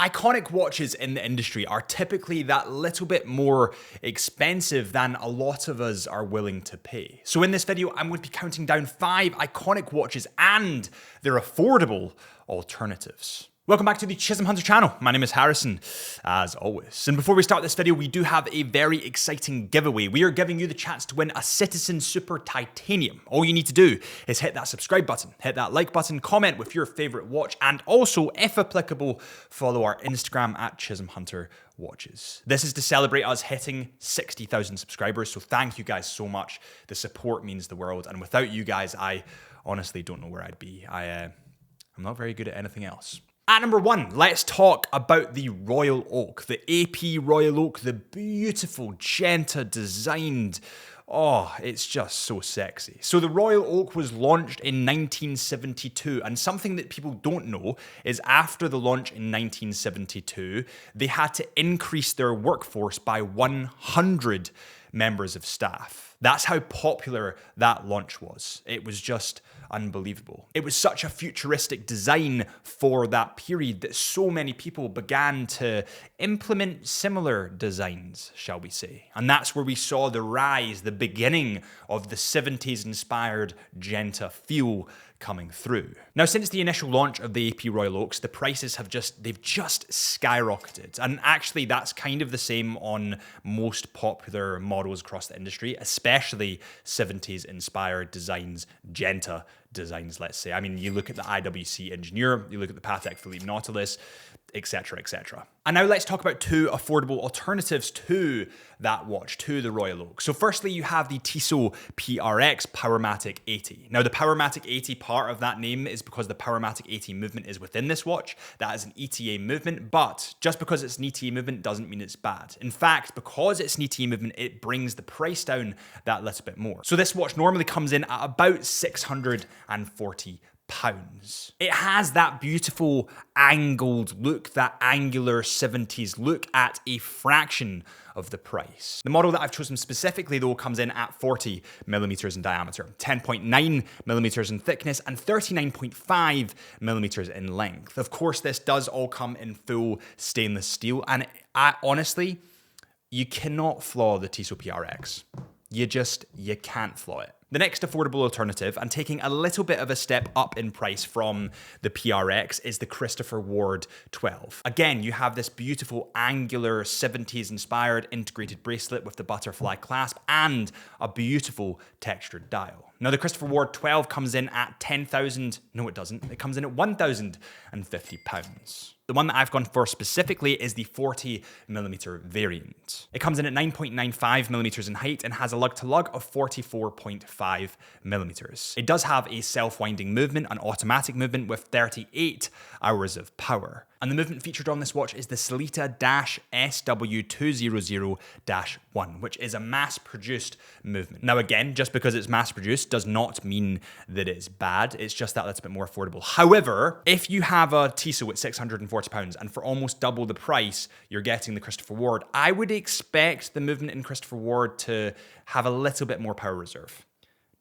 Iconic watches in the industry are typically that little bit more expensive than a lot of us are willing to pay. So in this video, I'm going to be counting down 5 iconic watches and their affordable alternatives. Welcome back to the Chisholm Hunter channel. My name is Harrison, as always. And before we start this video, we do have a very exciting giveaway. We are giving you the chance to win a Citizen Super Titanium. All you need to do is hit that subscribe button, hit that like button, comment with your favorite watch, and also, if applicable, follow our Instagram at Chisholm Hunter Watches. This is to celebrate us hitting 60,000 subscribers, so thank you guys so much. The support means the world, and without you guys, I honestly don't know where I'd be. I'm not very good at anything else. At number 1, let's talk about the Royal Oak, the AP Royal Oak, the beautiful Genta designed. Oh, it's just so sexy. So the Royal Oak was launched in 1972, and something that people don't know is after the launch in 1972, they had to increase their workforce by 100 members of staff. That's how popular that launch was. It was just unbelievable. It was such a futuristic design for that period that so many people began to implement similar designs, shall we say. And that's where we saw the rise, the beginning of the 70s inspired Genta feel coming through. Now, since the initial launch of the AP Royal Oaks, the prices have just skyrocketed. And actually, that's kind of the same on most popular models across the industry, especially 70s inspired designs, Genta designs, let's say. I mean, you look at the IWC Engineer, you look at the Patek Philippe Nautilus, etc., etc. And now let's talk about 2 affordable alternatives to that watch, to the Royal Oak. So firstly, you have the Tissot PRX Powermatic 80. Now the Powermatic 80, part of that name is because the Powermatic 80 movement is within this watch. That is an ETA movement, but just because it's an ETA movement doesn't mean it's bad. In fact, because it's an ETA movement, it brings the price down that little bit more. So this watch normally comes in at about £640. It has that beautiful angled look, that angular 70s look at a fraction of the price. The model that I've chosen specifically though comes in at 40 millimeters in diameter, 10.9 millimeters in thickness, and 39.5 millimeters in length. Of course, this does all come in full stainless steel, and honestly, you cannot flaw the Tissot PRX. You can't flaw it. The next affordable alternative, and taking a little bit of a step up in price from the PRX, is the Christopher Ward 12. Again, you have this beautiful angular 70s inspired integrated bracelet with the butterfly clasp and a beautiful textured dial. Now the Christopher Ward 12 comes in at 10,000, no it doesn't, it comes in at £1,050. The one that I've gone for specifically is the 40 millimeter variant. It comes in at 9.95 millimeters in height and has a lug-to-lug of 44.5 millimeters. It does have a self-winding movement, an automatic movement with 38 hours of power. And the movement featured on this watch is the Sellita-SW200-1, which is a mass-produced movement. Now again, just because it's mass-produced does not mean that it's bad, it's just that little bit more affordable. However, if you have a Tissot at £640 and for almost double the price, you're getting the Christopher Ward, I would expect the movement in Christopher Ward to have a little bit more power reserve.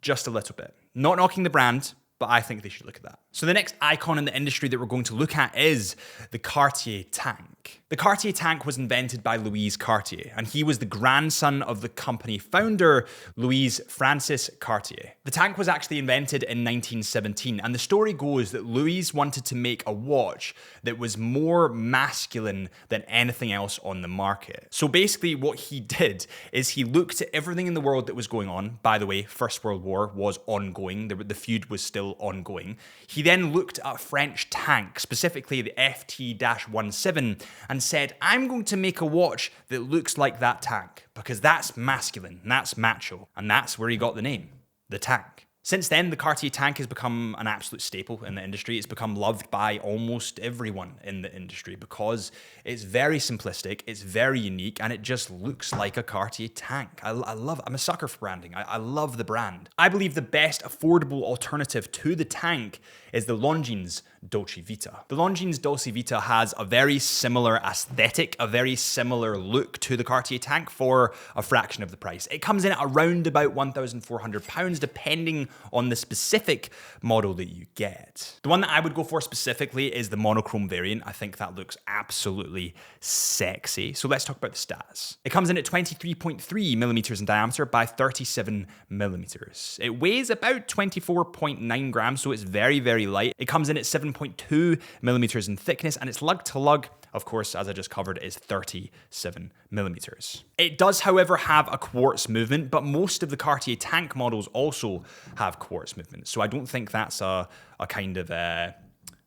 Just a little bit. Not knocking the brand, but I think they should look at that. So the next icon in the industry that we're going to look at is the Cartier tank. The Cartier tank was invented by Louis Cartier, and he was the grandson of the company founder, Louis Francis Cartier. The tank was actually invented in 1917, and the story goes that Louis wanted to make a watch that was more masculine than anything else on the market. So basically what he did is he looked at everything in the world that was going on. By the way, First World War was ongoing, the feud was still ongoing. He then looked at a French tank, specifically the FT-17, and said, I'm going to make a watch that looks like that tank, because that's masculine, that's macho, and that's where he got the name, the tank. Since then, the Cartier tank has become an absolute staple in the industry. It's become loved by almost everyone in the industry because it's very simplistic, it's very unique, and it just looks like a Cartier tank. I'm a sucker for branding. I love the brand. I believe the best affordable alternative to the tank is the Longines Dolce Vita. The Longines Dolce Vita has a very similar aesthetic, a very similar look to the Cartier tank for a fraction of the price. It comes in at around about £1,400 depending on the specific model that you get. The one that I would go for specifically is the monochrome variant. I think that looks absolutely sexy. So let's talk about the stats. It comes in at 23.3 millimeters in diameter by 37 millimeters. It weighs about 24.9 grams, so it's very, very light. It comes in at 7.2 millimeters in thickness, and its lug to lug, of course, as I just covered, is 37 millimeters. It does, however, have a quartz movement, but most of the Cartier tank models also have quartz movement. So I don't think that's a kind of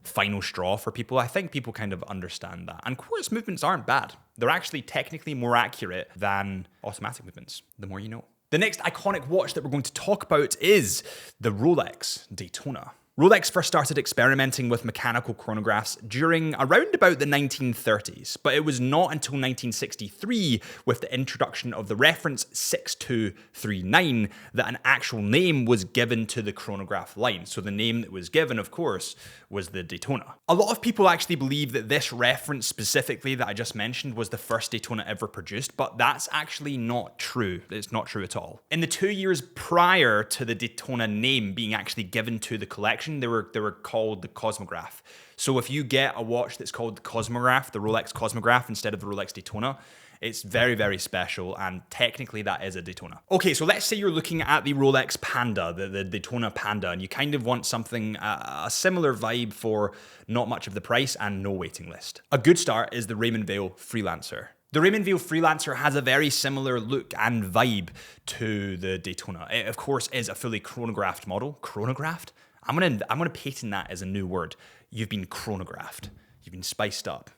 final straw for people. I think people kind of understand that. And quartz movements aren't bad. They're actually technically more accurate than automatic movements. The more you know. The next iconic watch that we're going to talk about is the Rolex Daytona. Rolex first started experimenting with mechanical chronographs during around about the 1930s, but it was not until 1963 with the introduction of the reference 6239 that an actual name was given to the chronograph line. So the name that was given, of course, was the Daytona. A lot of people actually believe that this reference specifically that I just mentioned was the first Daytona ever produced, but that's actually not true. It's not true at all. In the 2 years prior to the Daytona name being actually given to the collection, they were called the Cosmograph. So if you get a watch that's called the Cosmograph, the Rolex Cosmograph instead of the Rolex Daytona, it's very, very special, and technically that is a Daytona. Okay, so let's say you're looking at the Rolex Panda, the Daytona Panda, and you kind of want something, a similar vibe for not much of the price and no waiting list. A good start is the Raymond Vale Freelancer. The Raymond Vale Freelancer has a very similar look and vibe to the Daytona. It, of course, is a fully chronographed model. Chronographed? I'm gonna patent that as a new word. You've been chronographed. You've been spiced up.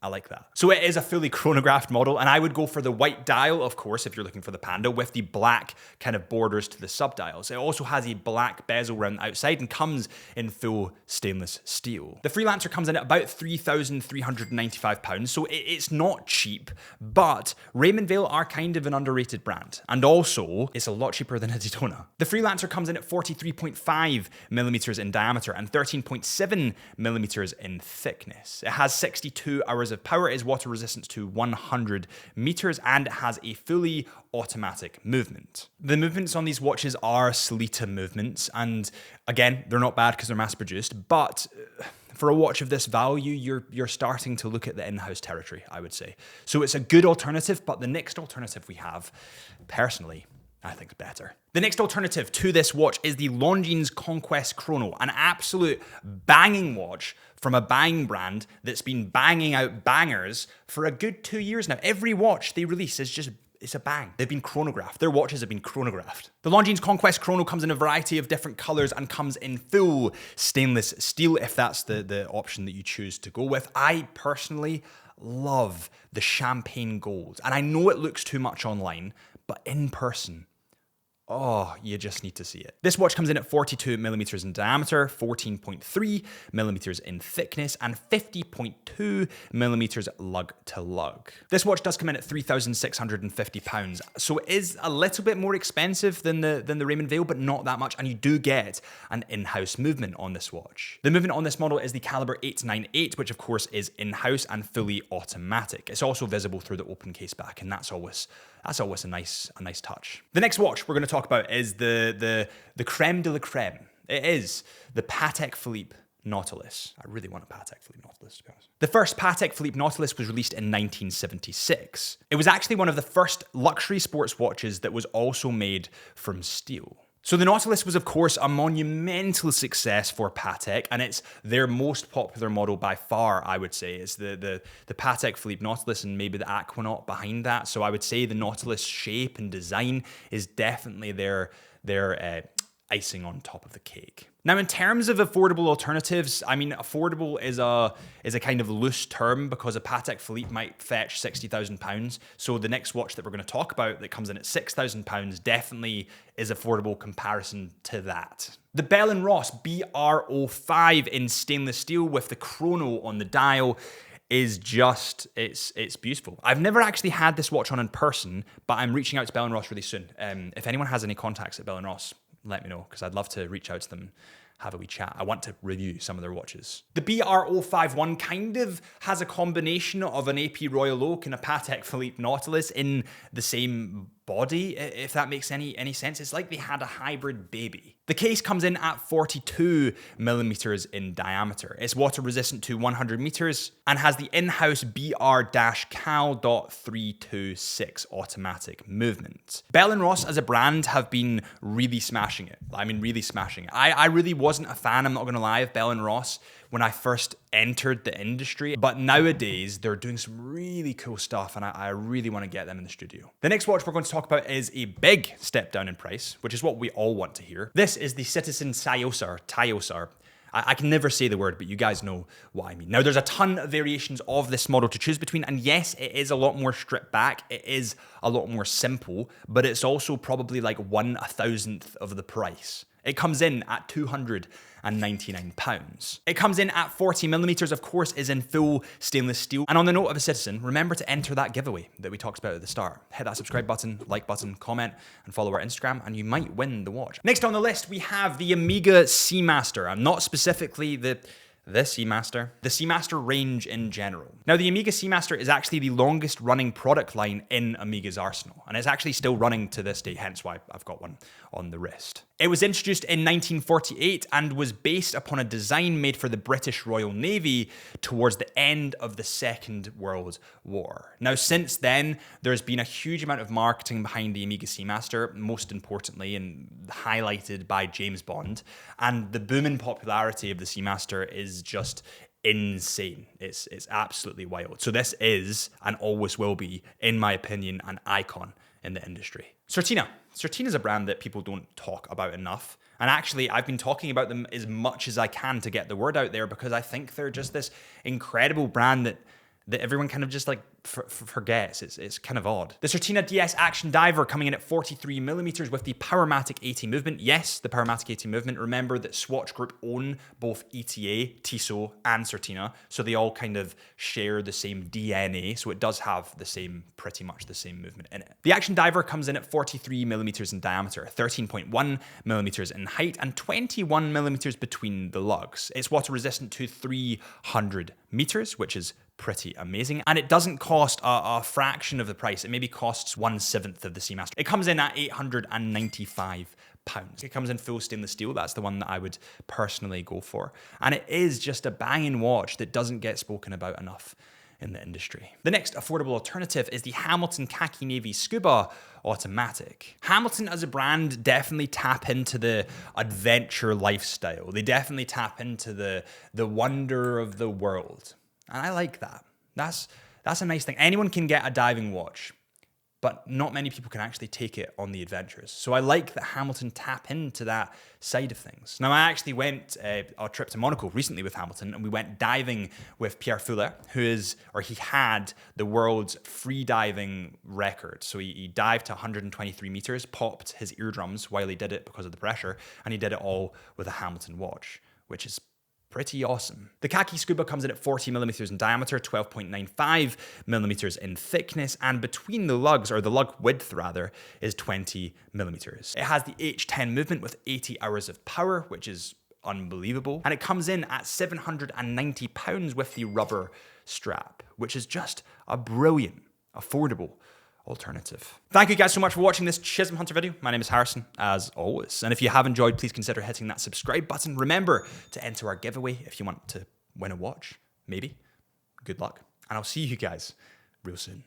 I like that. So it is a fully chronographed model, and I would go for the white dial, of course, if you're looking for the Panda, with the black kind of borders to the subdials. It also has a black bezel around the outside and comes in full stainless steel. The Freelancer comes in at about £3,395, so it's not cheap, but Raymond Vale are kind of an underrated brand. And also, it's a lot cheaper than a Daytona. The Freelancer comes in at 43.5 millimeters in diameter and 13.7 millimeters in thickness. It has 62 hours of power, is water resistant to 100 meters, and it has a fully automatic movement. The movements on these watches are Sellita movements, and again, they're not bad because they're mass produced, but for a watch of this value, you're starting to look at the in-house territory, I would say. So it's a good alternative, but the next alternative we have, personally, I think it's better. The next alternative to this watch is the Longines Conquest Chrono, an absolute banging watch from a banging brand that's been banging out bangers for a good 2 years now. Every watch they release is just, it's a bang. They've been chronographed. Their watches have been chronographed. The Longines Conquest Chrono comes in a variety of different colors and comes in full stainless steel if that's the option that you choose to go with. I personally love the champagne gold, and I know it looks too much online, but in person, oh, you just need to see it. This watch comes in at 42 millimeters in diameter, 14.3 millimeters in thickness, and 50.2 millimeters lug to lug. This watch does come in at £3,650, so it is a little bit more expensive than the Raymond Vale, but not that much, and you do get an in-house movement on this watch. The movement on this model is the caliber 898, which of course is in-house and fully automatic. It's also visible through the open case back, and that's always a nice touch. The next watch we're going to talk about is the creme de la creme. It is the Patek Philippe Nautilus. I really want a Patek Philippe Nautilus, to be honest. The first Patek Philippe Nautilus was released in 1976. It was actually one of the first luxury sports watches that was also made from steel. So the Nautilus was, of course, a monumental success for Patek, and it's their most popular model by far, I would say. It's the Patek Philippe Nautilus and maybe the Aquanaut behind that. So I would say the Nautilus shape and design is definitely their icing on top of the cake. Now, in terms of affordable alternatives, I mean, affordable is a kind of loose term because a Patek Philippe might fetch £60,000. So the next watch that we're going to talk about that comes in at £6,000 definitely is affordable comparison to that. The Bell & Ross BR05 in stainless steel with the chrono on the dial is just, it's beautiful. I've never actually had this watch on in person, but I'm reaching out to Bell & Ross really soon. If anyone has any contacts at Bell & Ross, let me know, because I'd love to reach out to them, have a wee chat. I want to review some of their watches. The BR051 kind of has a combination of an AP Royal Oak and a Patek Philippe Nautilus in the same body, if that makes any sense. It's like they had a hybrid baby. The case comes in at 42 millimeters in diameter. It's water resistant to 100 meters and has the in-house BR-Cal.326 automatic movement. Bell & Ross as a brand have been really smashing it. I mean, really smashing it. I really wasn't a fan, I'm not gonna lie, of Bell & Ross when I first entered the industry, but nowadays they're doing some really cool stuff and I really want to get them in the studio. The next watch we're going to talk about is a big step down in price, which is what we all want to hear. This is the Citizen Tyosar. I can never say the word, but you guys know what I mean. Now, there's a ton of variations of this model to choose between, and yes, it is a lot more stripped back. It is a lot more simple, but it's also probably like 1/1000th of the price. It comes in at £299. It comes in at 40 millimeters, of course, is in full stainless steel. And on the note of a Citizen, remember to enter that giveaway that we talked about at the start. Hit that subscribe button, like button, comment, and follow our Instagram, and you might win the watch. Next on the list, we have the Omega Seamaster, and not specifically the Seamaster, the Seamaster range in general. Now, the Omega Seamaster is actually the longest running product line in Omega's arsenal, and it's actually still running to this day, hence why I've got one on the wrist. It was introduced in 1948 and was based upon a design made for the British Royal Navy towards the end of the Second World War. Now, since then, there's been a huge amount of marketing behind the Omega Seamaster, most importantly, and highlighted by James Bond, and the booming popularity of the Seamaster is just insane. It's absolutely wild. So this is, and always will be, in my opinion, an icon in the industry. Certina is a brand that people don't talk about enough. And actually, I've been talking about them as much as I can to get the word out there because I think they're just this incredible brand that everyone kind of just like forgets. It's kind of odd. The Certina DS Action Diver coming in at 43 millimeters with the Powermatic 80 movement. Yes, the Powermatic 80 movement. Remember that Swatch Group own both ETA, Tissot, and Certina, so they all kind of share the same DNA, so it does have pretty much the same movement in it. The Action Diver comes in at 43 millimeters in diameter, 13.1 millimeters in height, and 21 millimeters between the lugs. It's water resistant to 300 meters, which is pretty amazing, and it doesn't cost a fraction of the price. It maybe costs 1/7 of the Seamaster. It comes in at £895. It comes in full stainless steel. That's the one that I would personally go for, and it is just a banging watch that doesn't get spoken about enough in the industry. The next affordable alternative is the Hamilton Khaki Navy Scuba Automatic. Hamilton as a brand definitely tap into the adventure lifestyle. They definitely tap into the wonder of the world. And I like that. That's a nice thing. Anyone can get a diving watch, but not many people can actually take it on the adventures. So I like that Hamilton tap into that side of things. Now, I actually went a trip to Monaco recently with Hamilton, and we went diving with Pierre Fuller, he had the world's free diving record. So he dived to 123 meters, popped his eardrums while he did it because of the pressure, and he did it all with a Hamilton watch, which is pretty awesome. The Khaki Scuba comes in at 40 millimeters in diameter, 12.95 millimeters in thickness, and between the lugs, or the lug width rather, is 20 millimeters. It has the H10 movement with 80 hours of power, which is unbelievable. And it comes in at £790 with the rubber strap, which is just a brilliant, affordable alternative. Thank you guys so much for watching this Chisholm Hunter video. My name is Harrison, as always. And if you have enjoyed, please consider hitting that subscribe button. Remember to enter our giveaway if you want to win a watch, maybe. Good luck. And I'll see you guys real soon.